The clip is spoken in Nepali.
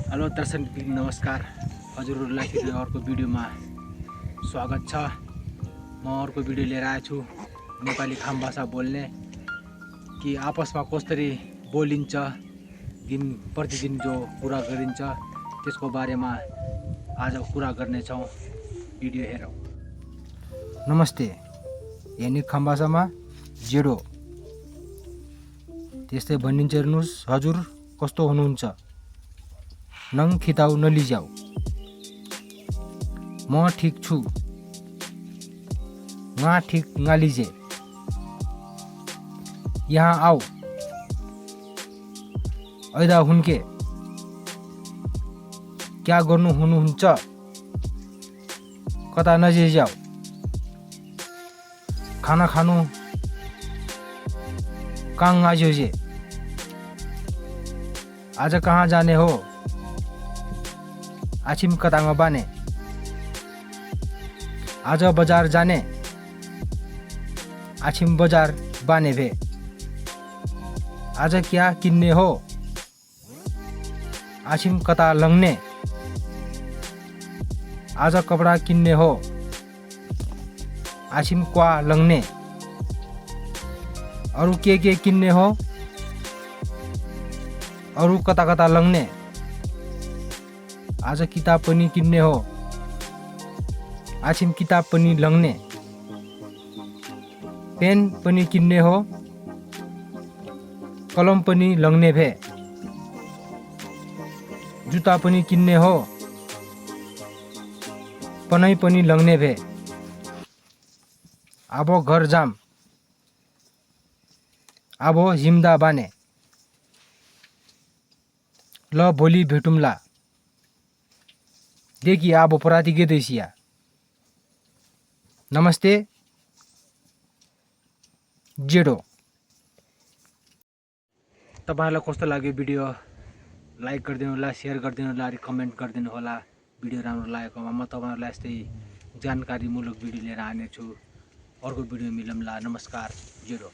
हेलो दर्शक नमस्कार, हजुरहरूलाई फेरि अर्को भिडियोमा स्वागत छ। म अर्को भिडियो लिएर आएको छु। नेपाली खाम भाषा बोल्ने कि आपसमा कसरी बोलिन्छ, दिन प्रतिदिन जो कुरा गरिन्छ त्यसको बारेमा आज कुरा गर्नेछौँ। भिडियो हेरौँ। नमस्ते, यानि खाम भाषामा जेडो त्यस्तै भनिन्छ। हेर्नुहोस् हजुर कस्तो हुनुहुन्छ? नङ खिताउ नलिजाऊ, म ठिक छु, गा ठिक गालिजे, यहाँ आऊ, ऐदा हुन्के, क्या गर्नु हुनुहुन्छ, कता नजिजाऊ, खाना खानु काङ आज्योजे, आज कहाँ जाने हो, आछिम कतांग बाने, आज बजार जाने, आछिम बजार बाने भे, आज क्या किन्ने हो, आछिम कता लंगने, आज कपड़ा किन्ने हो, आछिम क्वा लंगने, अरु के किन्ने हो, अरु कता कता लंगने, आज किताब पनि किन्ने हो, आछिम किताब पनि लंगने, पेन पनि किन्ने हो, कलम पनि लंगने भे, जुत्ता पनि किन्ने हो, पनै पनि लंगने भे, आबो घर जाम, आबो जिम्दा बाने, ल भोलि भेटुम्ला, देखि आबो पराती गेदैसिया। नमस्ते जेडो। तपाईहरुलाई कस्तो लाग्यो भिडियो? लाइक गरिदिनु होला, शेयर गरिदिनु होला, कमेन्ट गरिदिनु होला। भिडियो राम्रो लागेकोमा म तपाईहरुलाई यस्तै जानकारीमूलक भिडियो लिएर आउने छु। अर्को भिडियो मिलौँला। नमस्कार जेडो।